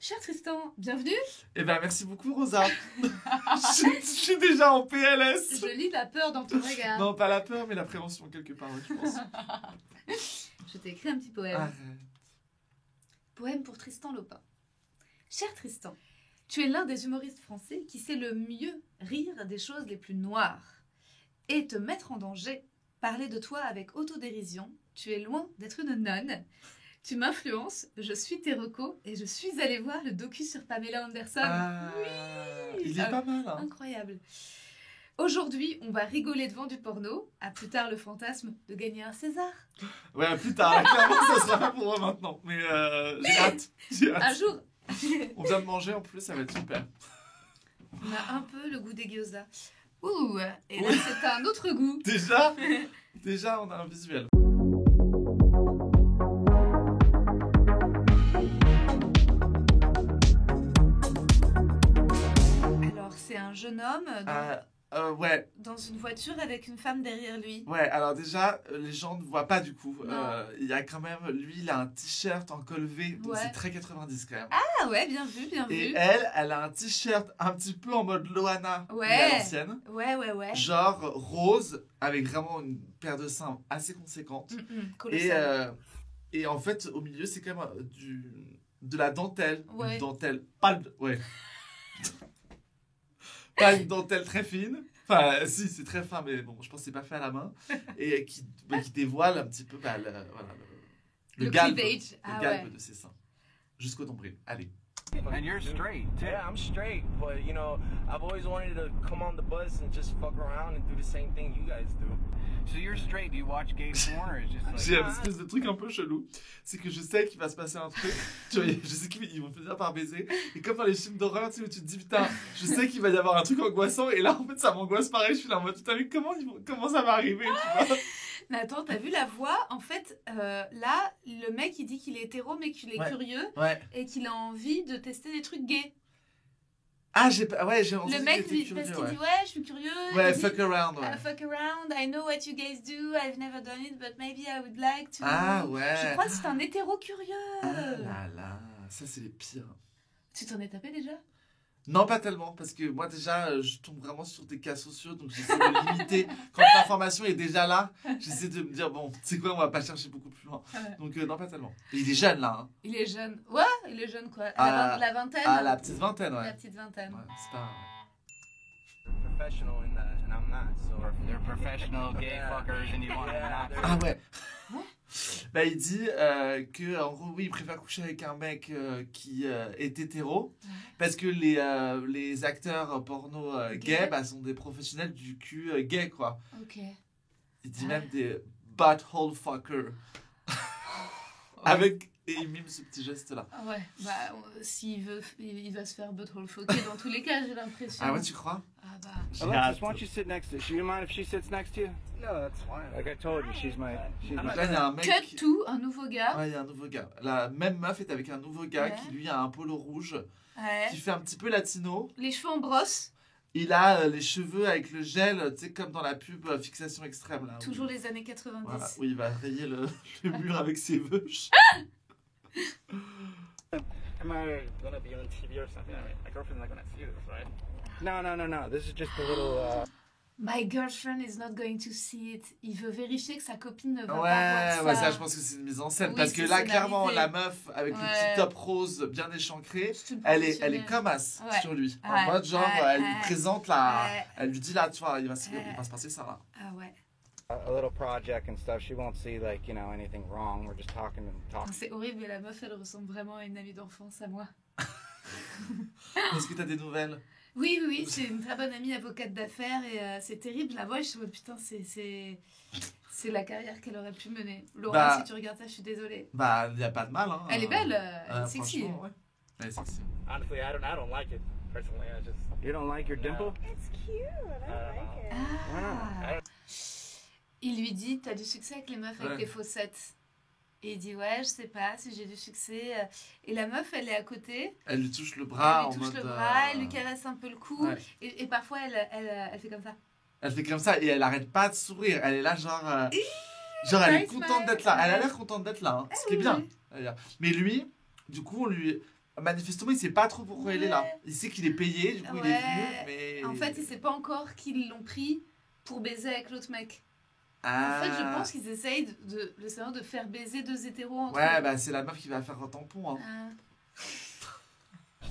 Cher Tristan, bienvenue. Eh ben, merci beaucoup, Rosa. je suis déjà en PLS. Je lis la peur dans ton regard. Non, pas la peur, mais l'appréhension quelque part, ouais, je pense. Je t'ai écrit un petit poème. Arrête. Poème pour Tristan Lopin. Cher Tristan, tu es l'un des humoristes français qui sait le mieux rire des choses les plus noires. Et te mettre en danger, parler de toi avec autodérision, tu es loin d'être une nonne. Tu m'influences, je suis tes recos et je suis allée voir le docu sur Pamela Anderson. Oui. Il est pas mal, hein. Incroyable. Aujourd'hui, on va rigoler devant du porno. À plus tard, le fantasme de gagner un César. Ouais, plus tard. Clairement, ça sera pas pour moi maintenant. Mais j'ai hâte. Un jour. On vient de manger en plus, ça va être super. On a un peu le goût des gyoza. Ouh, et là, c'est un autre goût. Déjà, on a un visuel. Alors, c'est un jeune homme Ouais. dans une voiture avec une femme derrière lui. Ouais, alors déjà, les gens ne voient pas du coup. Non. Il y a quand même, lui, il a un t-shirt en col V, donc Ouais. c'est très 90 quand même. Ah ouais, bien vu, bien Et vu. elle a un t-shirt un petit peu en mode Loana, Ouais. mais à l'ancienne. Ouais. Genre rose, avec vraiment une paire de seins assez conséquente. Colossal. Et en fait, au milieu, c'est quand même de la dentelle. Ouais. Une dentelle, ouais. Pas une dentelle très fine. Enfin, si, c'est très fin, mais bon, je pense que c'est pas fait à la main. Et qui dévoile un petit peu le galbe, cleavage. Ah le galbe ouais. de ses seins. Jusqu'au nombril. Allez. And you're straight, too. Yeah, I'm straight, but you know, I've always wanted to come on the bus and just fuck around and do the same thing you guys do. So you're straight. Do you watch gay porn or is just like... J'ai une espèce de truc un peu chelou. C'est que je sais qu'il va se passer un truc. Tu vois, je sais qu'ils vont finir par baiser. Et comme dans les films d'horreur, tu sais, où tu te dis, putain, je sais qu'il va y avoir un truc angoissant. Et là, en fait, ça m'angoisse pareil. Je suis là en mode, putain, mais comment ça va arriver, tu vois? Mais attends, t'as vu la voix? En fait, là, le mec, il dit qu'il est hétéro, mais qu'il est Ouais. curieux Ouais. et qu'il a envie de tester des trucs gays. Ah, j'ai entendu Le qu'il mec, était lui, curieux, parce qu'il ouais. dit, ouais, je suis curieux. Ouais, Il dit, fuck around, ouais. fuck around, I know what you guys do, I've never done it, but maybe I would like to. Ah, ouais. Je crois que c'est un hétéro curieux. Ah là là, ça c'est les pires. Tu t'en es tapé déjà? Non, pas tellement, parce que moi déjà, je tombe vraiment sur des cas sociaux, donc j'essaie de limiter. Quand l'information est déjà là, j'essaie de me dire, bon, c'est quoi, on va pas chercher beaucoup plus loin. Ouais. Donc non, pas tellement. Et il est jeune là, hein. Il est jeune. Ouais, il est jeune quoi. Ah, la vingtaine. Ah, la petite vingtaine, La ouais. petite vingtaine. Ouais, c'est pas... Professional in that, and I'm not. So They're professional gay fuckers and you want to Yeah, knock... Ah ouais. Bah il dit que en gros oui il préfère coucher avec un mec qui est hétéro parce que les acteurs porno gays bah, sont des professionnels du cul gay quoi. Ok. Il dit même des butthole fucker avec et il mime ce petit geste là. Ah ouais, bah s'il veut, il va se faire butthole fucker dans tous les cas, j'ai l'impression. Ah ouais tu crois? Ah bah. Alexis, why don't you sit next to... Do you mind if she sits next to you? no, that's fine. Like I told you, she's my... Donc là il y a un mec. Cut to un nouveau gars. Ouais il y a un nouveau gars. La même meuf est avec un nouveau gars Ouais. qui lui a un polo rouge Ouais. qui fait un petit peu latino. Les cheveux en brosse. Il a les cheveux avec le gel, tu sais, comme dans la pub Fixation Extrême. Là, Toujours les années 90. Voilà, où il va rayer le mur avec ses veuches. Am I gonna be on TV or something? I mean, my girlfriend's not gonna see this, right? No. This is just a little... My girlfriend is not going to see it. Il veut vérifier que sa copine ne va pas Ouais, voir ouais, ça. ça, je pense que c'est une mise en scène. Oui, parce que c'est là, scénarisé. clairement, la meuf avec le Ouais. petit top rose bien échancré, C'est une elle est professionnelle. comme as Ouais. sur lui. En Ouais. mode, genre, Ouais. elle lui présente la. Ouais. Elle lui dit là, tu vois, il va Ouais. se passer ça là. Ah ouais. A little project and stuff. She won't see, like, you know, anything wrong. We're just talking and talking. C'est horrible, mais la meuf, elle ressemble vraiment à une amie d'enfance à moi. Est-ce que t'as des nouvelles? Oui, c'est une très bonne amie avocate d'affaires et c'est terrible. La voix, je suis en mode, putain, c'est la carrière qu'elle aurait pu mener. Laura, Bah. si tu regardes ça, je suis désolée. Bah, il n'y a pas de mal. Hein. Elle est belle, elle est sexy. Franchement, ouais. Elle est sexy. Honestly, I don't like it personally. I just You don't like your dimple? It's cute. I like it. Ah. Il lui dit, t'as du succès avec les meufs avec Ouais. les faussettes. Et il dit, ouais, je sais pas si j'ai du succès. Et la meuf, elle est à côté. Elle lui touche le bras Elle lui en touche mode. le bras, elle lui caresse un peu le cou. Ouais. Et parfois, elle fait comme ça. Elle fait comme ça et elle arrête pas de sourire. Elle est là, genre. Genre, elle est Smile, contente d'être là. Elle a ouais. l'air contente d'être là. Hein, ce qui est oui, bien. oui. d'ailleurs. Mais lui, du coup, on lui. manifestement, il sait pas trop pourquoi il est là. Ouais. Il sait qu'il est payé, du coup il est venu, mais... En fait, il sait pas encore qu'ils l'ont pris pour baiser avec l'autre mec. Ah. En fait, je pense qu'ils essayent de faire baiser deux hétéros entre Ouais, eux. bah c'est la meuf qui va faire un tampon. Hein. Ah.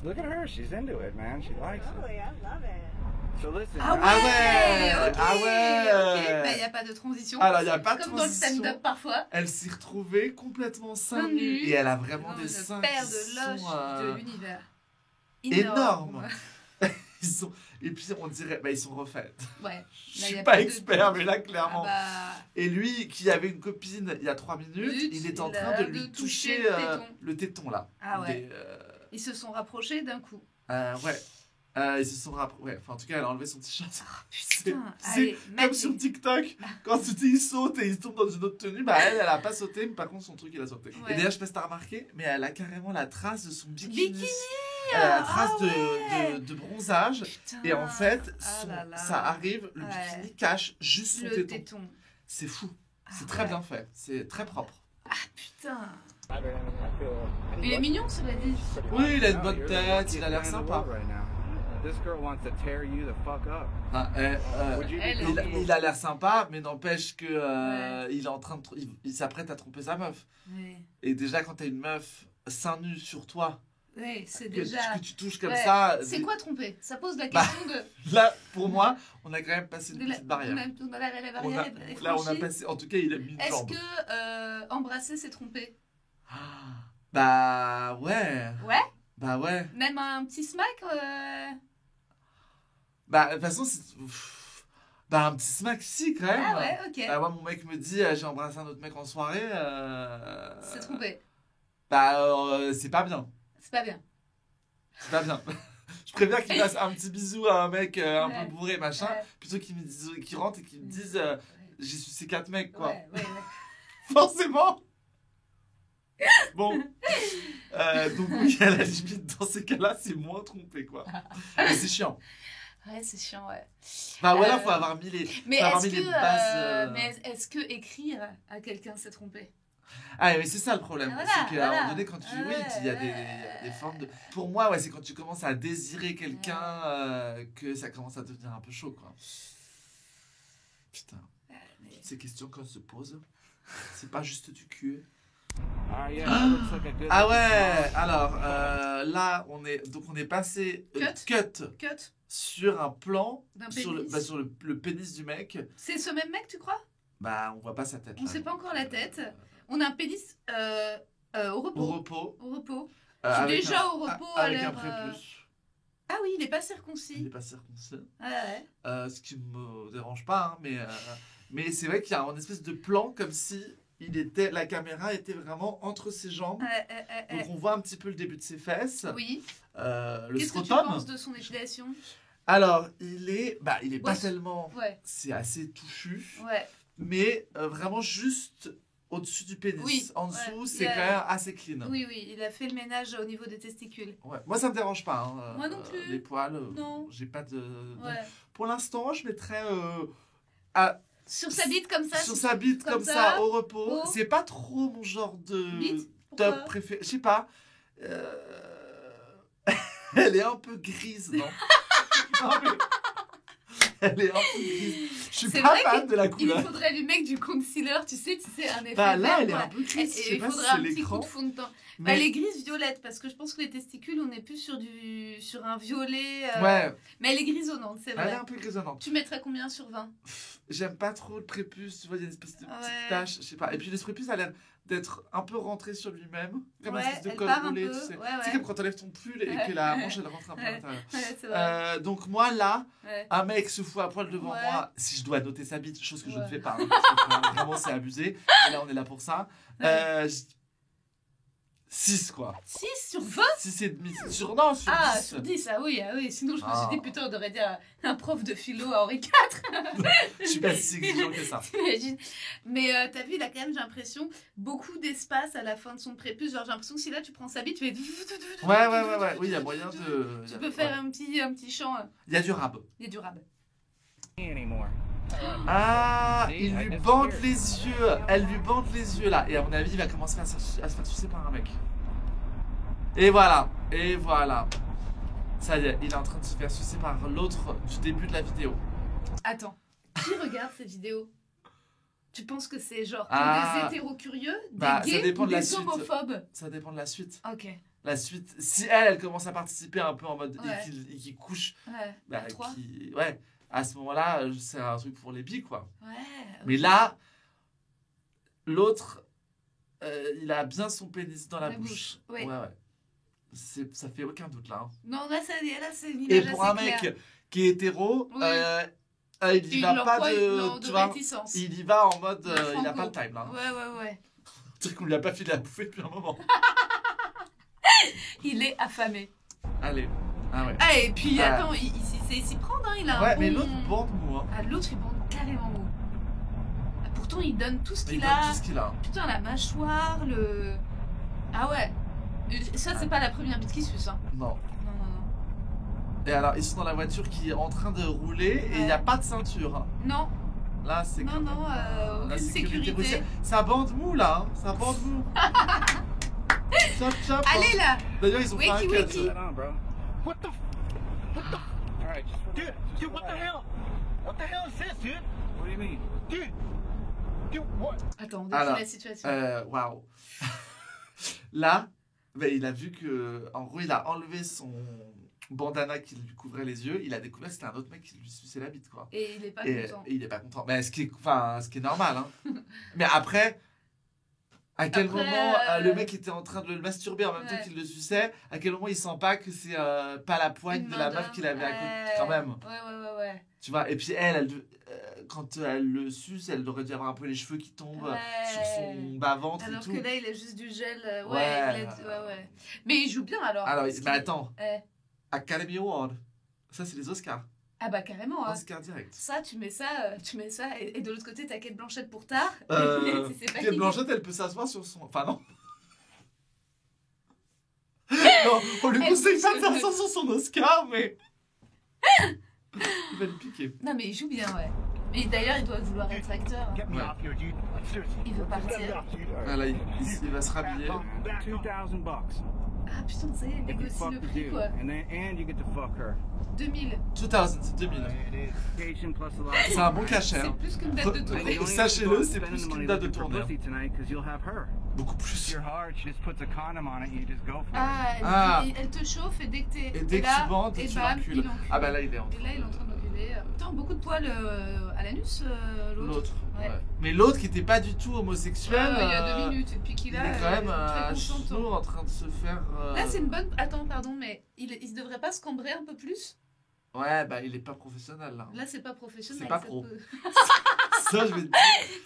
Look at her. She's into it, man. She likes it. Totally, I love it. So listen. Ah Ah ouais, ok, ah ouais. ok. Bah, il n'y a pas de transition. Alors, il n'y a pas de Comme dans le transition. stand-up parfois. Elle s'est retrouvée complètement seins Seins nus. nus. Et elle a vraiment Non, des le seins père qui de loge sont... de l'univers. énormes. Ils sont... Et puis on dirait... Bah, ils sont refaits. Ouais. Je Là, y suis a pas de expert, doute. mais là, clairement. Ah bah, Et lui, qui avait une copine il y a 3 minutes, il est en train de lui toucher le téton, là. Ah ouais. Des, ils se sont rapprochés d'un coup. ouais. Ils se sont rapprochés. Ouais, enfin, en tout cas, elle a enlevé son t-shirt. Putain, C'est allez, comme Mathilde. sur TikTok, quand il saute et il tombe dans une autre tenue, bah elle a pas sauté, mais par contre son truc il a sauté. Ouais. Et d'ailleurs, je sais pas si t'as remarqué, mais elle a carrément la trace de son bikini. Bikini. Elle a la trace Ah ouais. de bronzage. Putain. Et en fait, Ah là là. ça arrive, le Ouais. bikini cache juste son Le téton. téton. C'est fou. C'est Ah très ouais. bien fait. C'est très propre. Ah putain. I feel Il est mignon, cela dit. Oui, il a une bonne You're the tête, luckiest il a l'air man in the sympa. world right now. This girl wants to tear you the fuck up. Ah, Would you be Elle est- comfortable? il a l'air sympa, mais n'empêche que Ouais. il est en train de, il s'apprête à tromper sa meuf. Ouais, Et déjà, quand t'as une meuf seins nus sur toi, ouais, c'est que, déjà. que tu touches comme Ouais. ça, C'est quoi tromper? Ça pose la Bah, question de. là, pour moi, on a quand même passé une de la, petite barrière. La On barrière a- est là, on a franchie. passé, en tout cas, il a mis une Est-ce jambe. que embrasser, c'est tromper? Bah ouais. Ouais? Bah ouais. Même un petit smack Bah de toute façon, bah un petit smack si quand même. Ah ouais, ok. Moi, mon mec me dit, j'ai embrassé un autre mec en soirée. C'est trompé. Bah c'est pas bien. C'est pas bien. C'est pas bien. Je préfère qu'il fasse un petit bisou à un mec un Ouais. peu bourré, machin, Ouais. plutôt qu'il me dise, qu'il rentre et qu'il me dise, j'ai sucé 4 mecs, quoi. Ouais, ouais, ouais. Forcément. Bon. Donc oui, à la limite, dans ces cas-là, c'est moins trompé, quoi. Mais c'est chiant. Ouais, c'est chiant, ouais. Bah voilà, faut avoir mis les, Mais faut avoir est-ce mis les que, bases. mais est-ce que écrire à quelqu'un, c'est tromper? Ah mais c'est ça le problème, Voilà, c'est qu'à un voilà. moment donné quand tu oui, il y a des formes de... Pour moi, ouais, c'est quand tu commences à désirer quelqu'un que ça commence à devenir un peu chaud, quoi. Putain, toutes ces questions qu'on se pose, c'est pas juste du cul. Ah, yeah, that looks like a good Ah looking ouais, smile. alors là on est passé cut Cut sur un plan d'un sur pénis. sur le pénis du mec. C'est ce même mec, tu crois? Bah on voit pas sa tête. On là. sait pas encore la tête. On a un pénis au repos. Au repos. Au repos. avec déjà un- au repos a avec un l'air, prépuce. Ah oui, il est pas Il circoncis. n'est pas circoncis. Ouais, ouais. Ce qui me dérange pas, hein, mais c'est vrai qu'il y a un espèce de plan comme si la caméra était vraiment entre ses jambes. Donc on voit un petit peu le début de ses fesses, Oui. le Qu'est-ce que tu scrotum. penses de son épilation? Alors il est pas Ouais. tellement, Ouais, c'est assez touffu, ouais. mais vraiment juste au-dessus du pénis. Oui, En dessous, ouais. c'est Il a- quand même assez clean. Oui, oui, il a fait le ménage au niveau des testicules. Ouais. Moi ça me dérange pas. Hein, Moi non plus. Les poils, Non. j'ai pas de. Ouais. Pour l'instant, je mettrais Sur sa bite comme ça. sur sa bite comme comme ça, ça, au repos. au- C'est pas trop mon genre de Bite top Pourquoi préféré. Je sais pas. Elle est un peu grise, non? Non, mais... Elle est un peu grise. Je suis C'est pas vrai fan de la Il couleur. faudrait lui mettre du concealer, tu sais un effet Bah là, vert, elle est quoi. un peu grise. Je Et sais il pas si faudra c'est un petit coup l'écran. de fond de teint. Mais... Elle est grise-violette parce que je pense que les testicules, on est plus sur un violet. Ouais, Mais elle est grisonnante, c'est elle vrai. est un peu grisonnante. Tu mettrais combien sur 20? J'aime pas trop le prépuce, tu vois, il y a une espèce de petite Ouais. tache, je sais pas. Et puis le prépuce a l'air d'être un peu rentré sur lui-même, comme Ouais, une espèce de elle col part un roulé, peu, tu sais. ouais, C'est ouais. comme quand t'enlèves ton pull et Ouais. que la manche elle rentre un peu à Ouais. l'intérieur. Ouais, c'est vrai. Donc moi là, Ouais. un mec se fout à poil devant Ouais. moi, si je dois noter sa bite, chose que je ne Ouais. fais pas, hein, parce que vraiment c'est abusé, et là on est là pour ça. 6 quoi. 6 sur 20? 6,5. Non, sur Ah, 10. sur 10, ah oui. Sinon, je me Ah. suis dit, putain, on aurait dit un prof de philo à Henri IV. Je suis pas si exigeant que ça. T'imagines? Mais t'as vu, il a quand même, j'ai l'impression, beaucoup d'espace à la fin de son prépuce. Genre, j'ai l'impression que si là, tu prends sa bite, tu fais... Ouais. Oui, il y a moyen de. Tu peux faire un petit chant. Il y a du rab. Il est durable. Anymore. Ah, il lui bande les yeux. Elle lui bande les yeux là. Et à mon avis, il va commencer à se faire sucer par un mec. Et voilà. Ça y est, il est en train de se faire sucer par l'autre du début de la vidéo. Attends, qui regarde ces vidéos? Tu penses que c'est genre que Ah. des hétéros curieux, des Bah, ça gays dépend ou de la des suite. homophobes? Ça dépend de la suite. Ok, La suite, si elle commence à participer un peu en mode Ouais. et qu'il couche, ouais. bah, À 3. ouais, à ce moment-là, c'est un truc pour les bi, quoi. Ouais. Mais là, l'autre, il a bien son pénis dans la La bouche. bouche, oui. Ouais. Ça fait aucun doute, là. Hein. Non, là, c'est une Et image pour assez un mec claire. qui est hétéro, Oui. il y va leur pas croit de... de Tu vois, réticence. il y va en mode... De il a franco. pas le time, là. Ouais. On dirait qu'on lui a pas filé à bouffer depuis un moment. Il est affamé. Allez. Ah ouais. Ah, et puis, Ah. attends, il sait s'y prendre, hein, il a un Ouais, bon... mais l'autre bande mou, hein. Ah, l'autre, il bande carrément mou. Ah, pourtant, il donne tout ce Il qu'il donne a. tout ce qu'il a. Putain, la mâchoire, le... Ah ouais. Ça, c'est pas la première bite qui suce, hein. Non. Non. Et alors, ils sont dans la voiture qui est en train de rouler et il n'y a pas de ceinture. Hein. Non, Là, c'est quand même, aucune la sécurité. routière. Ça bande mou, là. Hein. Ça bande mou. Chop, chop. Allez, là. D'ailleurs, ils ont fait un Wakey, cut. wakey. What's going on, bro? What the? All right, just Dude, what the hell? What the hell is this, dude? what do you mean? Dude, what? Attends, on décrit Alors, la situation. Waouh. Là, ben, il a vu que, en gros, il a enlevé son bandana qui lui couvrait les yeux. Il a découvert que c'était un autre mec qui lui suçait la bite, quoi. Et il est pas Et, content. et il est pas content. Mais ce qui est normal, hein. Mais après, à quel Après, moment le mec était en train de le masturber en même temps Ouais. qu'il le suçait, à quel moment il sent pas que c'est pas la poigne Une de la main meuf qu'il avait à côté, Ouais. quand même. Ouais. Tu vois, et puis elle quand elle le suce, elle aurait dû avoir un peu les cheveux qui tombent sur son bas-ventre Alors et tout. que là, il a juste du gel. Ouais. Ouais. Mais il joue bien alors. Alors, parce mais qu'il- attends, Ouais. Academy Award, ça c'est les Oscars. Ah bah carrément. Hein. Oscar direct. Ça, tu mets ça, et de l'autre côté, t'as Kate Blanchett pour tard. C'est pas Kate fini. Blanchett, elle peut s'asseoir sur son... Enfin, non. Non, on lui Elle conseille pas de peut se- s'asseoir sur son Oscar, mais... Il va le piquer. Non, mais il joue bien, ouais. Et d'ailleurs, il doit vouloir être acteur. Get me Ouais. off here, dude. Seriously. Il veut Get me partir. off, dude. Ah, là, il va se rhabiller. Back off. $2,000. Ah putain, ça y est, If you négocie fuck le the prix, dude, quoi. and you get to fuck her. 2000. 2000, c'est 2000. Vacation plus a lot. C'est un bon cachet, C'est hein. plus qu'une date de But tournée. you don't even Sachez-le, bother c'est spending plus the qu'une money date de looking for tournée. pussy tonight 'cause you'll have her. Beaucoup If plus. you're hard, she just puts a condom on it and you just go for it. Ah, elle te chauffe et dès que t'es. Et dès que là, tu bandes, et tu bam, l'encules. il encule. Ah bah là, il est en Et là, il est en train d'enculer. Putain, beaucoup de poils à l'anus, l'autre. l'autre. Ouais. Ouais. Mais l'autre qui était pas du tout homosexuel, Il y a 2 minutes, et puis qu'il il a. est quand même très à consentant. genoux en train de se faire... Là, c'est une bonne. Attends, pardon, mais il se devrait pas se cambrer un peu plus? Ouais, bah il est pas professionnel là. Là, c'est pas professionnel. C'est pas ça pro. peut- Ça, je vais te dire.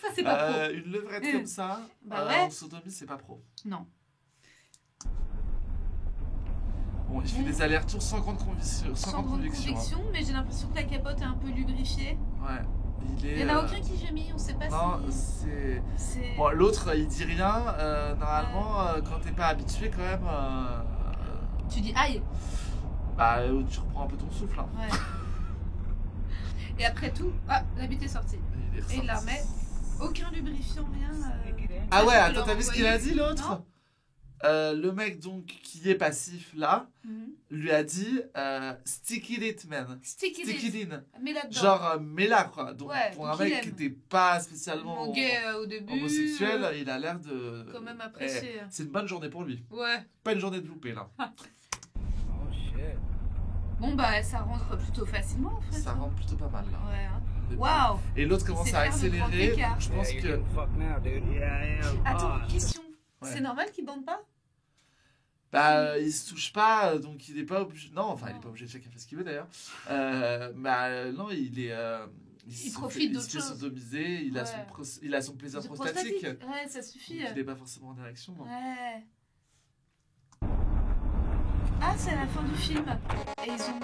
Ça, c'est pas pro. Une levrette Mm. comme ça, Bah ouais. en sodomie, c'est pas pro. Non. Bon, il fait des allers-retours sans grande conviction. Sans Sans grande grande conviction. conviction, mais j'ai l'impression que la capote est un peu lubrifiée. Hein. Ouais. Il y en a aucun qui gémit, on sait pas Non, si. c'est. C'est. Bon, l'autre, il dit rien. Normalement, quand t'es pas habitué, quand même. Tu dis aïe. Bah, tu reprends un peu ton souffle. Hein. Ouais. Et après tout, la bite est sortie. Il est Et il la ressorti. remet. Aucun lubrifiant, rien. Ah ouais, Ça, tu peux attends, leur t'as vu ce qu'il a envoyer. dit l'autre? Non. Le mec donc qui est passif là Mhm. lui a dit stick it man. Stick it Stick it in. Mets là-dedans. Genre mets-la quoi. Donc Ouais, pour donc un il mec qui aime. était pas spécialement Mon gay au début. homosexuel, il a l'air de Quand même apprécié. C'est une bonne journée pour lui. Ouais. Pas une journée de loupé là. Oh shit. Bon, bah, ça rentre plutôt facilement en fait. Ça rentre plutôt pas mal là. Ouais. Hein. Waouh! Et l'autre commence sait à faire de grands accélérer. écarts. Donc je pense Yeah, que you're getting fucked now, dude. Yeah. Attends, Oh. question. Ouais. C'est normal qu'il bande pas? bah il se touche pas donc il est pas obligé. Non, enfin il est Non. pas obligé, chacun fait ce qu'il veut d'ailleurs. Non, il est Il profite d'autre il se fait chose. sodomiser, il a Ouais. il a son plaisir C'est prostatique. prostatique. Ouais, ça suffit. Donc, il est pas forcément en érection. Non. Ouais. Ah, c'est la fin du film. Et ils ont.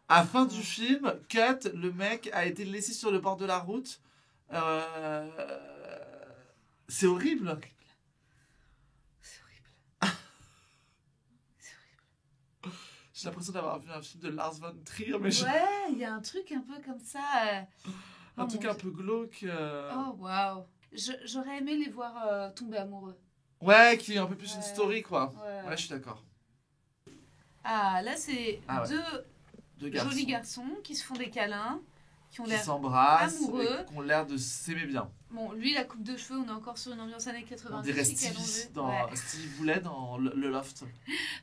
À fin du film, cut, le mec a été laissé sur le bord de la route. C'est horrible. C'est horrible. C'est horrible. J'ai l'impression d'avoir vu un film de Lars von Trier, mais Ouais, il y a un truc un peu comme ça. un Oh, truc mon un peu glauque. Oh, waouh. J'aurais aimé les voir tomber amoureux. Ouais, qui est un peu plus une Ouais. story, quoi. Ouais. Ouais, je suis d'accord. Ah, là, c'est Ah ouais. deux Deux jolis garçons qui se font des câlins, qui ont qui l'air... s'embrassent amoureux. et qui ont l'air de s'aimer bien. Bon, lui, la coupe de cheveux, on est encore sur une ambiance années 90. On dirait chic, allongée. Stevie, dans, Ouais. Stevie Boulet dans le Loft.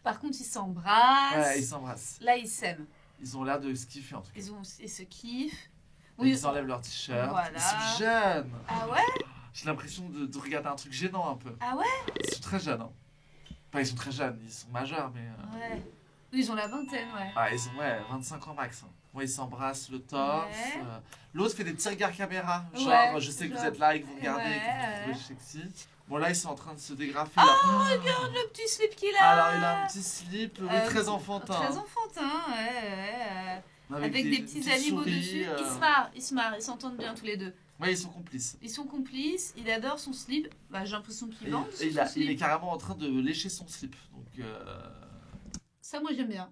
Par contre, ils s'embrassent. Ouais, ils s'embrassent. Là, ils s'aiment. Ils ont l'air de se kiffer en tout cas. Ils se kiffent. Ils enlèvent leur t-shirt. Voilà. Ils sont jeunes. Ah ouais? J'ai l'impression de regarder un truc gênant un peu. Ah ouais? Ils sont très jeunes. Hein. Enfin, ils sont très jeunes, ils sont majeurs, mais. Ouais. Oui, ils ont la vingtaine, ouais. Ah, ils ont 25 ans max. Hein. Moi, ils s'embrassent le torse. Ouais. L'autre fait des petits regards caméra. Genre, Ouais, je sais que genre- vous êtes là et que vous regardez et que Ouais, vous ouais. trouvez sexy. Bon, là, ils sont en train de se dégrafer. Oh, là. regarde le petit slip qu'il a! Alors, il a un petit slip, oui, très enfantin. Très enfantin, ouais. Avec des petits petites animaux souris, dessus. Ils se marrent, ils s'entendent bien tous les deux. Ouais, ils sont complices. Ils sont complices, il adore son slip. Bah, j'ai l'impression qu'il Et, bande et sur il, son il est slip. carrément en train de lécher son slip. Donc, Ça, moi, j'aime bien.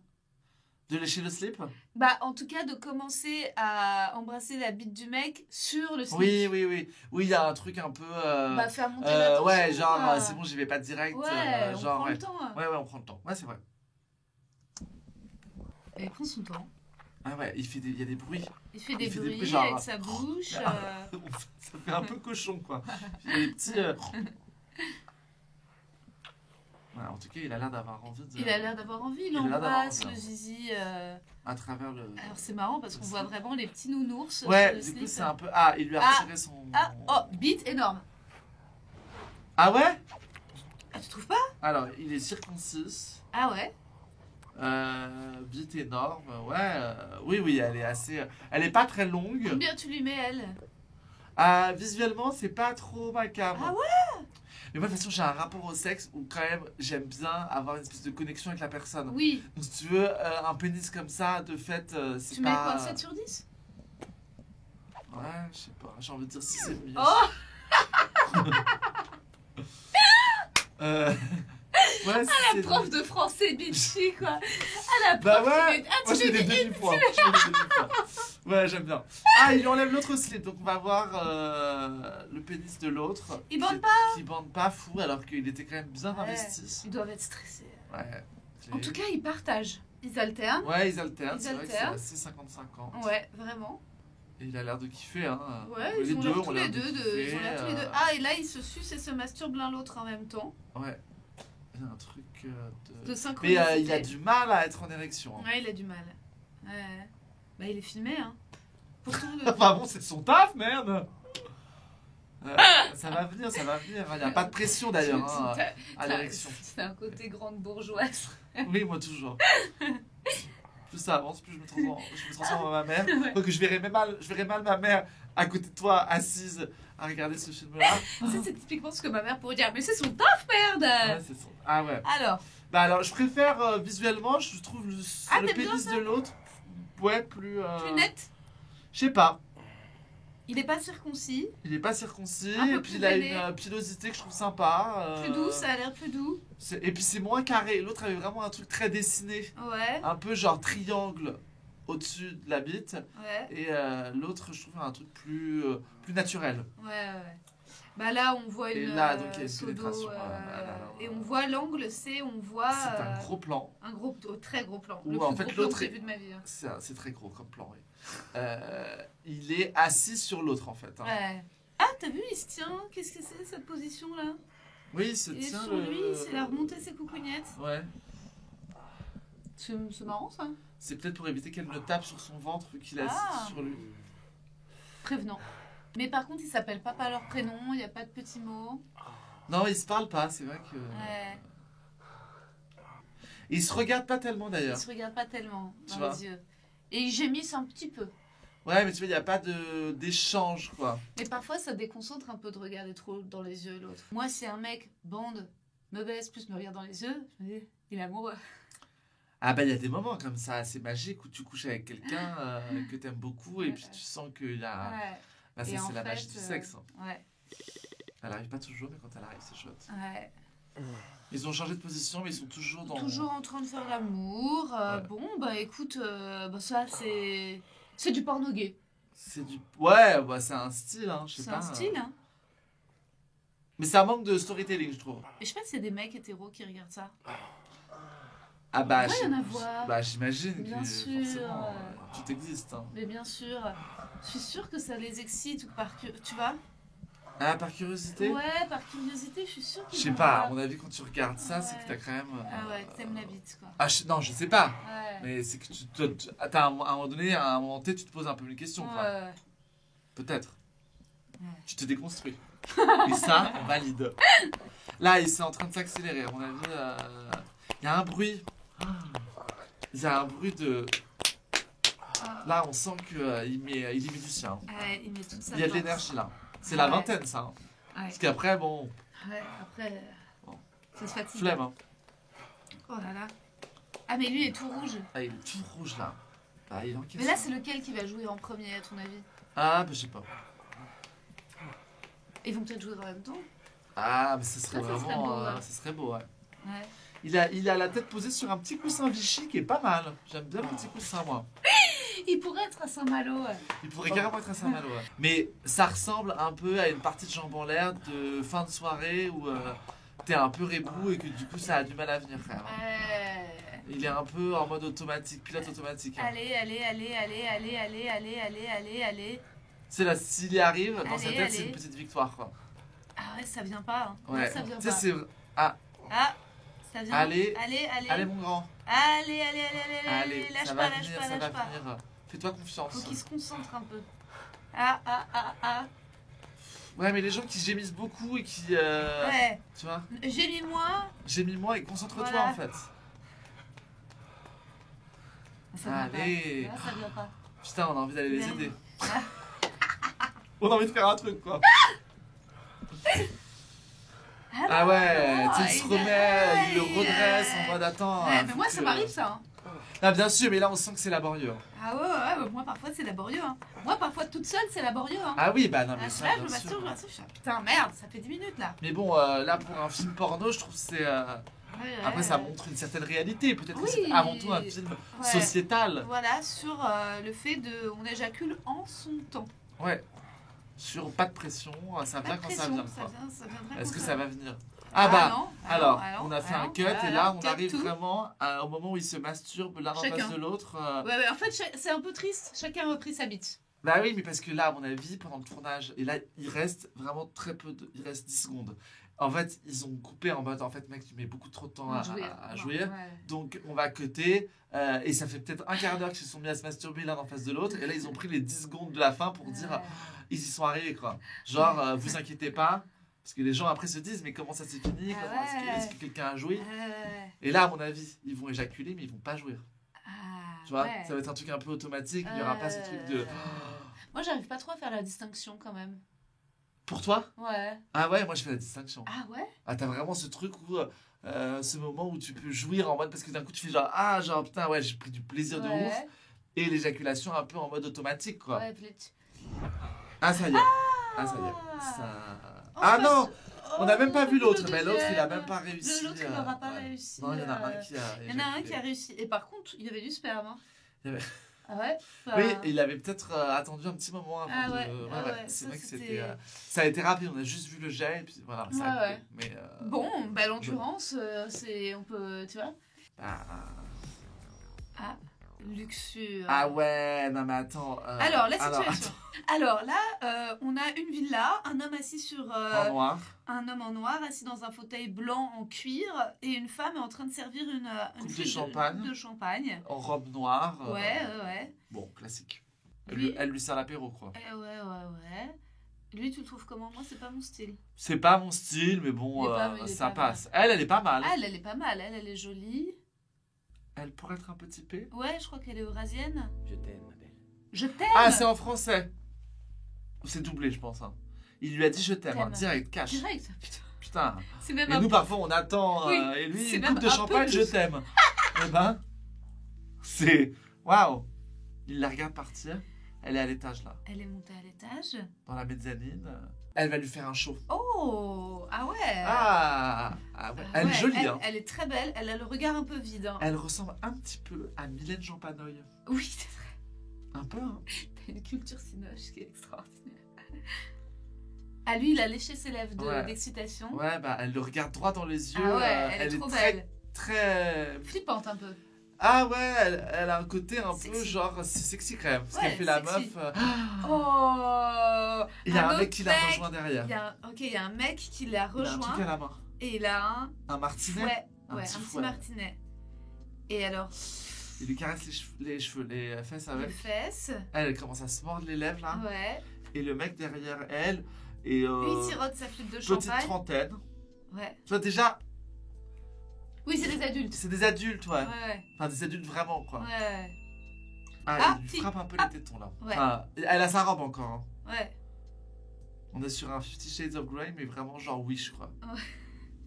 de lécher le slip. Bah, en tout cas, de commencer à embrasser la bite du mec sur le slip. Oui, oui, oui. Oui, il y a un truc un peu. Bah, faire monter l'attention. Ouais, genre, quoi. c'est bon, j'y vais pas direct. Ouais, on genre, prend ouais. le temps. Ouais, ouais, on prend le temps. Ouais, c'est vrai. Il prend son temps. Ah ouais, il y a des bruits. Il fait des fait des bruits bruits, genre, avec sa bouche. Ça fait un peu cochon, quoi. Il y a des petits. Ouais, en tout cas, il a l'air d'avoir envie de. Il a l'air d'avoir envie, il Il a l'air d'avoir embrasse envie, le hein. zizi. À travers le. Alors c'est marrant parce qu'on voit vraiment les petits nounours Ouais, sur le du slip. coup, c'est un peu. Ah, il lui a Ah, retiré son. Ah, oh, bite énorme. Ah ouais? Ah, tu trouves pas? Alors, il est circoncis. Ah ouais? Bite énorme. Ouais. Oui, oui, elle est assez. Elle est pas très longue. Combien tu lui mets, elle? Visuellement, c'est pas trop macabre. Ah ouais? Mais moi, de toute façon, j'ai un rapport au sexe où, quand même, j'aime bien avoir une espèce de connexion avec la personne. Oui. Donc, si tu veux, un pénis comme ça, de fait, c'est Tu pas. mets quoi, 7 sur 10? Ouais, je sais pas. J'ai envie de dire 6 et demi. Oh! Ouais, La prof de français bitchy, quoi. Ah, la prof Bah qui ouais, met- moi je fais des demi-points. Je fais des demi-points. Ouais, j'aime bien. Ah, il lui enlève l'autre slip, donc on va voir le pénis de l'autre. Il bande Qui bande pas fou, alors qu'il était quand même bien Ouais. investi. Ils doivent être stressés. Ouais. En tout cas, ils partagent. Ils alternent. Ouais, ils alternent, Ils c'est vrai que c'est alternent. assez 50-50. Ouais, vraiment. Et il a l'air de kiffer, hein. Ouais, Les ils ont deux l'air ont tous l'air les de deux. kiffer, Ils ont l'air tous les deux. Ah, et là, ils se sucent et se masturbent l'un l'autre en même temps. Ouais. Il y a un truc De Mais synchronicité. il a du mal à être en érection. Hein. Ouais, il a du mal. Ouais. Bah, il est filmé, hein. Pourtant, Enfin bon, c'est son taf, merde. Ça va venir, ça va venir. Il n'y a pas de pression d'ailleurs hein, à l'érection. C'est un côté grande bourgeoise. Oui, moi toujours. Plus ça avance, plus je me transforme en ma mère. Ouais. Donc je verrai mal ma mère à côté de toi, assise, à regarder ce film-là. Ça, c'est typiquement ce que ma mère pourrait dire. Mais c'est son taf, merde! Ouais, c'est son... Ah ouais. Alors, Bah alors, je préfère visuellement, je trouve le Ah, t'aimes bien pénis de l'autre, ouais, plus... plus net. Je sais pas. Il est pas circoncis. Il est pas circoncis, Un peu et puis plus il a veiné. une pilosité que je trouve sympa. Plus doux, ça a l'air plus doux. Et puis c'est moins carré. L'autre avait vraiment un truc très dessiné. Ouais, Un peu genre triangle au-dessus de la bite. ouais, Et l'autre, je trouve un truc plus naturel. ouais. Bah là, on voit Et une là, donc, il y a une sodo, pénétration, là. et on voit l'angle C, on voit C'est un gros plan. un gros, très gros plan. Ou Le en plus fait, gros plan l'autre que j'ai est- vu de ma vie. Hein. C'est très gros comme plan, oui. Il est assis sur l'autre, en fait. Hein. Ouais. Ah, t'as vu, il se tient. Qu'est-ce que c'est cette position-là? Oui, il se Et tient sur lui, c'est la remontée ses coucougnettes. Ouais. C'est marrant ça. C'est peut-être pour éviter qu'elle ne tape sur son ventre vu qu'il est Ah. assis sur lui. Prévenant. Mais par contre, ils s'appellent pas par leur prénom, il n'y a pas de petits mots. Non, ils se parlent pas, c'est vrai que... Ouais. Ils se regardent pas tellement Ils d'ailleurs. se regardent pas tellement Tu dans vois. les yeux. Et ils gémissent un petit peu. Ouais, mais tu vois, il n'y a pas d'échange, quoi. Mais parfois, ça déconcentre un peu de regarder trop dans les yeux l'autre. Moi, si un mec bande, me baisse, plus me regarde dans les yeux, je me dis, il est amoureux. Ah bah, il y a des moments comme ça, assez magiques, où tu couches avec quelqu'un que t'aimes beaucoup, et puis tu sens qu'il y a... Ouais. Bah, ça, Et en c'est la fait, magie du sexe. Hein. Ouais. Elle arrive pas toujours, mais quand elle arrive, c'est chouette. Ouais. Ils ont changé de position, mais ils sont toujours dans... Toujours en train de faire l'amour. Ouais. Bon, bah écoute, bah ça, c'est du porno gay. C'est du... Ouais, bah, c'est un style, hein, je sais C'est pas. un style, hein. Mais ça manque de storytelling, je trouve. Et je sais pas si c'est des mecs hétéros qui regardent ça. Ah bah, Ouais, il y en a voir. bah j'imagine Bien que sûr. forcément, tout existe. Hein. Mais bien sûr, je suis sûre que ça les excite ou tu vois. Ah, par curiosité? Ouais, par curiosité, je suis sûre Je qu'ils sais vont pas, à voir. mon avis, quand tu regardes ça, c'est que Ouais. t'as quand même... Ah ouais, que t'aimes la bite, quoi. Ah, non, je sais pas. Ouais. Mais c'est que t'as à un moment donné, à un moment T, tu te poses un peu une question, quoi. Ouais. Peut-être. Ouais. Tu te déconstruis. Et ça, on valide. Là, il est en train de s'accélérer. À mon avis, il y a un bruit. Il y a un bruit de... Là, on sent qu'il il est musicien. Ouais, il met toute sa Il y a de force. l'énergie, là. C'est la Ouais. vingtaine, ça. Hein. Ouais. Parce qu'après, bon, Ouais, après, Bon. ça se fatigue. flemme. Hein. Oh là là. Ah, mais lui est tout rouge. Ah, il est tout rouge, là. Ah, il encaisse. Mais là, c'est lequel qui va jouer en premier, à ton avis? Ah, bah, je sais pas. Ils vont peut-être jouer en même temps. Ah, mais ce serait Ça serait vraiment... beau, ouais. ce serait beau, ouais. Ouais. Il a la tête posée sur un petit coussin Vichy qui est pas mal. J'aime bien le petit coussin, moi. Il pourrait être à Saint-Malo. Ouais. Il pourrait carrément être à Saint-Malo. Ouais. Mais ça ressemble un peu à une partie de jambes en l'air de fin de soirée où t'es un peu rebou et que du coup ça a du mal à venir, frère. Ouais. Il est un peu en mode automatique, pilote automatique. Hein. Allez, allez, allez, allez, allez, allez, allez, allez, allez, allez. C'est là, s'il y arrive, dans Allez, sa tête, c'est allez. une petite victoire, quoi. Ah ouais, ça vient pas. Hein. Ouais. Non, ça vient Tu sais, pas. c'est... Ah, Ah, ça vient. Allez. Allez, allez. allez, mon grand. Allez, allez, allez, allez, Allez, lâche ça pas, va lâche venir, pas, ça va lâche pas. venir. Fais-toi confiance. Faut qu'il se concentre un peu. Ah, ah, ah, ah. Ouais, mais les gens qui gémissent beaucoup et qui... Ouais. Tu vois, J'ai mis moi. j'ai mis moi et concentre-toi, Voilà. en fait. Ça vient Allez. pas. Là, ça vient pas. Putain, on a envie d'aller les Ouais. aider. On a envie de faire un truc, quoi. Ah ouais, non, tu sais, il se il- remet, il le il- redresse en mode attends. Ouais, faut mais moi, ça que- m'arrive ça. Hein. Ah, bien sûr, mais là on sent que c'est laborieux. Ah ouais, ouais, moi parfois c'est laborieux. Hein. Moi parfois toute seule c'est laborieux. Hein. Ah oui, bah non, Ah, mais je ça, là, je bien me sûr. masturbe, je suis là, putain merde, ça fait 10 minutes là. Mais bon, là pour un film porno, je trouve que c'est. Ouais, Après, ça montre une certaine réalité. Peut-être que Oui. c'est avant tout un film Ouais. sociétal. Voilà, sur le fait de. On éjacule en son temps. Ouais. Sur pas de pression, ça Pas vient de quand ça pression, vient. ça quoi. vient, ça vient Est-ce que quand ça va venir? Ah bah, non, alors, non, on a fait non, un cut voilà, et là on cut arrive tout. vraiment au moment où ils se masturbent l'un en Chacun. face de l'autre. Ouais, ouais, en fait, c'est un peu triste. Chacun a repris sa bite. Bah oui, mais parce que là, à mon avis, pendant le tournage, et là, il reste vraiment très peu de... Il reste 10 secondes. En fait, ils ont coupé en mode, en fait, mec, tu mets beaucoup trop de temps à jouer. Ouais. Donc, on va cutter. Et ça fait peut-être un quart d'heure qu'ils se sont mis à se masturber l'un en face de l'autre. Et là, ils ont pris les 10 secondes de la fin pour dire, ils y sont arrivés, quoi. Genre, vous inquiétez pas. Parce que les gens après se disent, mais comment ça s'est fini? Ah Comment ouais. est-ce que quelqu'un a joué? Ouais. Et là, à mon avis, ils vont éjaculer, mais ils vont pas jouer. Ah, Tu vois, ouais. ça va être un truc un peu automatique. Il n'y aura pas ce truc de. Moi, j'arrive pas trop à faire la distinction quand même. Pour toi? Ouais. Ah ouais, moi je fais la distinction. Ah ouais? Ah, t'as vraiment ce truc où. Ce moment où tu peux jouir en mode. Parce que d'un coup, tu fais genre. Ah, genre putain, ouais, j'ai pris du plaisir de ouf. Et l'éjaculation un peu en mode automatique, quoi. Ouais, peut-être. Ah, ça y est. Ah, ça y est. Ça... Oh, Ah je non! passe- On n'a même Oh, pas vu l'autre, le mais l'autre il a deuxième. même pas réussi. L'autre il n'aura pas ouais. réussi. Non, il y en a un qui a. Il y en a un éjaculé. qui a réussi. Et par contre, il y avait du sperme. Hein. Il y avait- Ah ouais? Oui, et il avait peut-être attendu un petit moment avant Ah de. ouais, Ouais, ah ouais. ouais, C'est ça, vrai que c'était- c'était. Ça a été rapide, on a juste vu le jet et puis voilà. Ça a Ouais, coupé. Mais. Bon, bah l'endurance, c'est. On peut. Tu vois? Ah, Ah, luxure. ah ouais, non mais attends. Alors, la alors, situation. Alors là, on a une villa, un homme assis sur. En noir. Un homme en noir assis dans un fauteuil blanc en cuir et une femme est en train de servir une Coupe de flûte champagne. de champagne. En robe noire. Ouais, ouais. Bon, classique. Lui- Elle lui sert l'apéro, quoi. Ouais. Lui, tu le trouves comment? Moi, c'est pas mon style. C'est pas mon style, mais bon, Il est pas- il est ça pas passe. Elle est pas mal. Ah, elle est pas mal. Elle est jolie. Elle pourrait être un peu typée. Ouais, je crois qu'elle est eurasienne. Je t'aime, ma belle. Je t'aime. Ah, c'est en français. C'est doublé, je pense. Hein. Il lui a dit je t'aime, hein, T'aime. direct, cash. Direct. Putain. Putain. C'est même Et un nous, parfois, on attend. Oui, et lui, c'est une même coupe de un peu champagne, je plus. t'aime. Eh ben, c'est. Waouh. Il la regarde partir. Elle est à l'étage, là, Elle est montée à l'étage. dans la mezzanine. Elle va lui faire un show. Oh, ah ouais. Ah, ouais. Elle Ouais, est jolie, elle, hein. elle est très belle. Elle a le regard un peu vide. Hein. Elle ressemble un petit peu à Mylène Jampanoy. Oui, c'est vrai. Un peu, hein. T'as une culture cinoche qui est extraordinaire. Ah, lui, il a léché ses lèvres Ouais. d'excitation. Ouais, bah elle le regarde droit dans les yeux. Ah ouais, elle est trop très, belle. très... Flippante un peu. Ah ouais, elle a un côté un peu Sexy. genre, c'est sexy quand même. Parce Ouais, qu'elle fait la sexy. meuf. Oh. Il y a un autre mec qui la rejoint derrière. Il y a un mec qui l'a Il a un truc rejoint à la main. et il a Un martinet. fouet. Un Ouais, petit un petit fouet. martinet. Et alors, Il lui caresse les cheveux, les fesses les avec. fesses. Elle commence à se mordre les lèvres là. Ouais. Et le mec derrière elle est Lui, il tirote sa flûte de petite champagne. trentaine. Ouais. Tu vois déjà, Oui, c'est des adultes. c'est des adultes, ouais. Ouais, Enfin des adultes vraiment quoi. ouais, Ah, Ah, il lui si. frappe un peu Ah. les tétons là. Ouais. Enfin, elle a sa robe encore. Hein. ouais. On est sur un 50 Shades of Grey mais vraiment genre Wish quoi.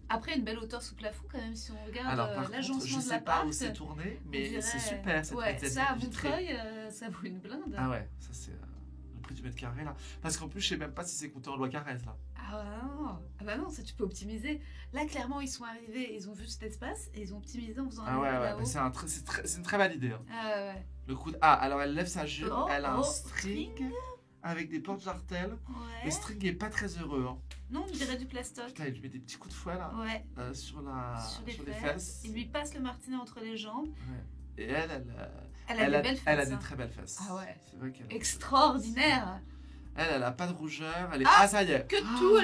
Après, une belle hauteur sous plafond quand même, si on regarde Alors par contre, l'agencement je de sais la pas où part. c'est tourné, on mais dirait- c'est super cette Ouais, mezzanine ça à vitrée. Montreuil, ça vaut une blinde. Ah ouais, ça c'est le prix du mètre carré là. Parce qu'en plus, je sais même pas si c'est compté en loi Carrez là. Ah bah non, ça tu peux optimiser. Là, clairement, ils sont arrivés, ils ont vu cet espace et ils ont optimisé en faisant Ah un ouais, levier ouais, là-haut. mais c'est une très belle idée. Hein. Ah ouais. Le coup de... Ah, alors elle lève sa jupe, Oh, elle a un oh, string avec des portes jartelles. Ouais. Le string est pas très heureux. Hein. Non, on dirait du plastoc. Putain, il lui met des petits coups de fouet là, Ouais. sur Sur les les fesses. Il lui passe le martinet entre les jambes. Ouais. Et elle Elle a des belles fesses. elle a des hein. très belles fesses. Ah ouais. C'est vrai qu'elle Extraordinaire. elle a pas de rougeur. Elle est... Ah, Ah, ça y est. Que tout,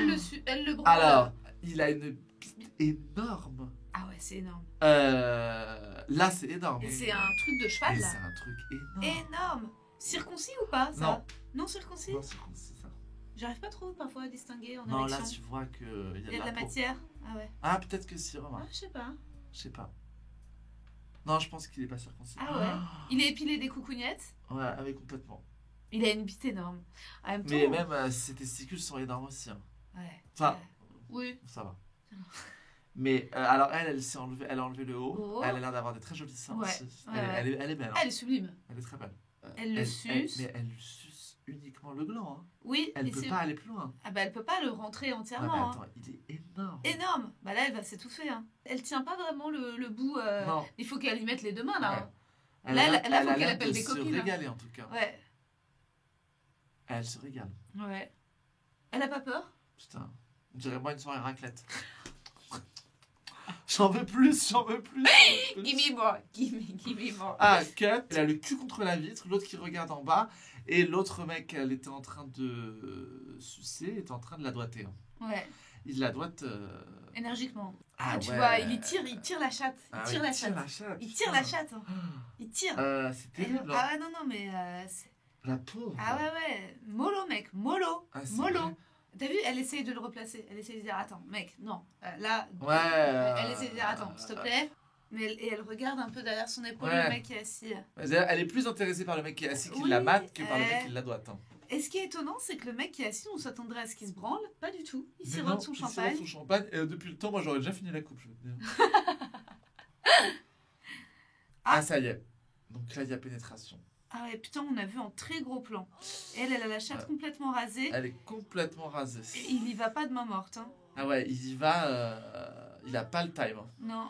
elle le branle. Alors, il a une bite énorme. Ah ouais, c'est énorme. Là, c'est énorme. Et c'est un truc de Mais cheval là. c'est un truc énorme. Énorme. Circoncis ou pas ça? Non. Non circoncis. Non, c'est ça. J'arrive pas trop parfois à distinguer en Non, là, érection. tu vois qu'il Il y a de la peau. matière. Ah ouais. Ah, peut-être que si, Ah, remarque. je sais pas. Je sais pas. Non, je pense qu'il est pas circoncis. Ah ouais. Il est épilé des coucougnettes. Ouais, avec complètement. Il a une bite énorme. En même temps. Mais même ses testicules sont énormes aussi. Hein. Ouais. Enfin, Ouais. Oui. ça va. Mais alors elle s'est enlevée, elle a enlevé le haut. Oh. Elle a l'air d'avoir des très jolis seins Ouais. aussi. Ouais, ouais. Elle est belle. Hein. Ah, elle est sublime. Elle est très belle. Elle le suce. Mais elle lui suce uniquement le gland. Hein. Oui. Elle et peut c'est- pas aller plus loin. Ah bah elle peut pas le rentrer Ah, mais entièrement. attends, il est énorme. hein. Énorme. Bah là elle va s'étouffer. Hein. Elle tient pas vraiment le bout. Non. Il faut qu'elle y mette les deux mains là. Ouais. hein. Elle Là, a l'air- elle a faut a qu'elle l'air appelle de des se copines, hein. régaler en tout cas. Ouais. Elle se régale. Ouais. Elle a pas peur? Putain, on dirait moi une soirée raclette. J'en veux plus, j'en veux plus. Gimme more. Gimme more. Ah, cut. Elle a le cul contre la vitre, l'autre qui regarde en bas, et l'autre mec qu'elle était en train de sucer était en train de la doigter. Hein. Ouais. Il la doite. Énergiquement. Ah, Ah, tu ouais. vois, il tire la chatte. Ah Il tire oui, la chatte. Il tire la chatte. hein. Il tire. C'est terrible. Ah ouais, non, non, mais. La pauvre. Ah ouais, ouais. Mollo, mec. Mollo. Ah, c'est Mollo. vrai. T'as vu, elle essaye de le replacer. Elle essaye de dire, attends, mec, non. Là. Ouais. Elle essaye de dire, attends, s'il te plaît. Mais elle regarde un peu derrière son épaule Ouais. le mec qui est assis. Elle est plus intéressée par le mec qui est assis qui Oui, la mate que par le mec qui la doite. Hein. Et ce qui est étonnant, c'est que le mec qui est assis, on s'attendrait à ce qu'il se branle. Pas du tout. Il Mais non, sirote son il sirote champagne. son champagne. Et depuis le temps, moi j'aurais déjà fini la coupe, je veux te dire. Ah, ça y est. Donc là, il y a pénétration. Ah ouais, putain, on a vu en très gros plan. Elle a la chatte Ouais. complètement rasée. Elle est complètement rasée. Et il y va pas de main morte. Hein. Ah ouais, il y va. Il a pas le time. Hein. Non.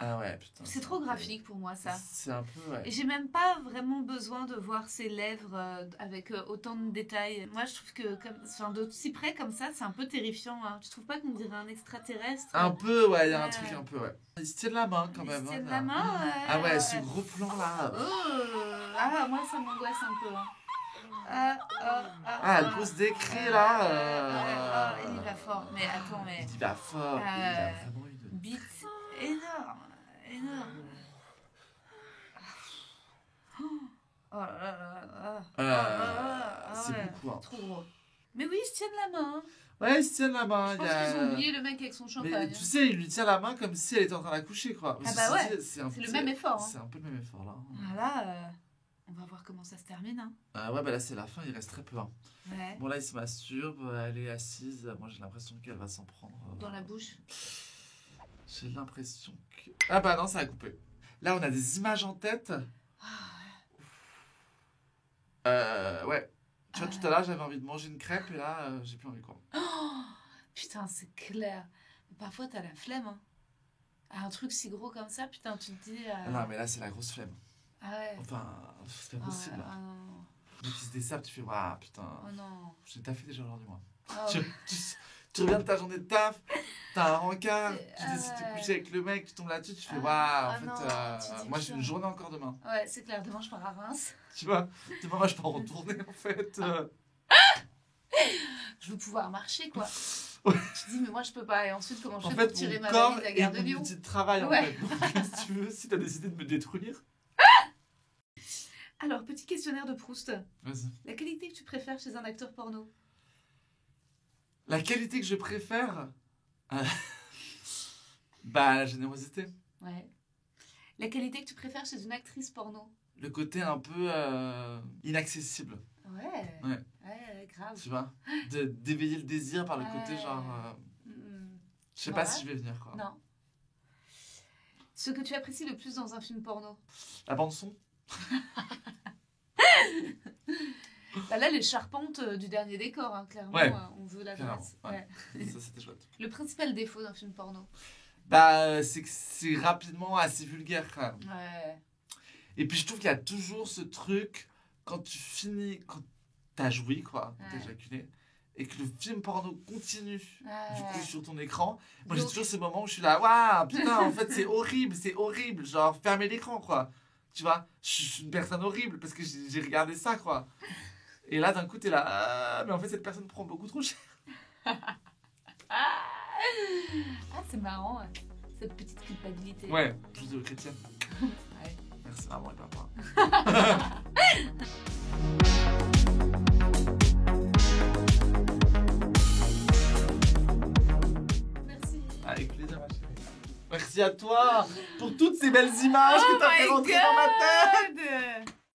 Ah ouais, putain. C'est trop graphique pour moi, ça. C'est un peu, ouais. Et j'ai même pas vraiment besoin de voir ses lèvres avec autant de détails. Moi, je trouve que de si près comme ça, c'est un peu terrifiant. Hein. Tu trouves pas qu'on dirait un extraterrestre? Un peu, ouais, il y a un Ouais. truc un peu, ouais. Il se tient de la main quand Il même. se tient hein, de là. la main. Ah ouais, ce gros plan là. Ah, moi, ça m'angoisse un peu. Hein. Ah, elle pose des cris là. Il y va fort. Mais attends, mais. Il y va fort. Il a vraiment une. Bite énorme. Énorme. Oh là là là là. C'est ouais, beaucoup. Hein. trop gros. Mais oui, ils se tiennent la main. Ouais, il se tient de la main. Je pense qu'ils ont oublié le mec avec son champagne. Mais tu sais, il lui tient la main comme si elle était en train de la coucher, quoi. Ah bah ouais, c'est le même effort, hein. C'est un peu le même effort, là. Voilà, on va voir comment ça se termine. Hein. Ouais, bah là, c'est la fin, il reste très peu. Hein. Ouais. Bon, là, il se masturbe, elle est assise. Moi, j'ai l'impression qu'elle va s'en prendre. Dans la bouche. J'ai l'impression que. Ah bah non, ça a coupé. Là, on a des images en tête. Ouais. Tu vois, tout à l'heure, j'avais envie de manger une crêpe et là, j'ai plus envie, quoi. Oh, putain, c'est clair. Mais parfois, t'as la flemme. Hein. Un truc si gros comme ça, putain, tu te dis. Non, mais là, c'est la grosse flemme. Ah ouais. Enfin, c'est pas Ah possible. ouais, ah non. Donc ils se desservent, tu fais, waouh, putain, Oh non. j'ai taffé déjà aujourd'hui, moi. Oh, Tu reviens de ta journée de taf, t'as un rencard, tu décides de te ouais. coucher avec le mec, tu tombes là-dessus, tu fais, waouh, Ah, en fait, non, tu dis, moi j'ai putain. une journée encore demain. Ouais, c'est clair, demain je pars à Reims. Tu vois, demain moi je peux en retourner en fait. Je veux pouvoir marcher, quoi. Ouais. Tu dis, mais moi je peux pas. Et ensuite, comment je En fais fait, pour tirer mon ma corps valise à est Gare de mon Lyon? outil de travail en Ouais. fait. Donc si tu veux, si t'as décidé de me détruire, Alors, petit questionnaire de Proust. vas-y. La qualité que tu préfères chez un acteur porno? La qualité que je préfère, bah la générosité. Ouais. La qualité que tu préfères chez une actrice porno? Le côté un peu inaccessible, Ouais. Ouais. Ouais, grave. tu vois. D'éveiller le désir par le côté Ouais. genre... je sais pas Voilà. si je vais venir quoi. Non. Ce que tu apprécies le plus dans un film porno? La bande son. Bah là, les charpentes du dernier décor, hein, clairement, Ouais. on veut la Clairement, trace. ouais. Ouais. Ça c'était chouette. Le principal défaut d'un film porno? Bah c'est que c'est rapidement assez vulgaire quand même. Ouais. Et puis je trouve qu'il y a toujours ce truc, quand tu finis, quand t'as joui quoi, quand t'as Ouais. éjaculé, et que le film porno continue du coup Ouais. sur ton écran. Moi j'ai Donc- toujours ce moment où je suis là, waouh, putain, en fait c'est horrible, genre fermez l'écran quoi. Tu vois, je suis une personne horrible parce que j'ai regardé ça quoi. Et là d'un coup t'es là, ah, mais en fait cette personne prend beaucoup trop cher. Ah, c'est marrant, ouais. Cette petite culpabilité. Ouais, judéo-chrétienne. Ouais. Merci maman et papa. Merci. Avec plaisir ma chérie. Merci à toi pour toutes ces belles images que t'as my fait rentrer dans ma tête.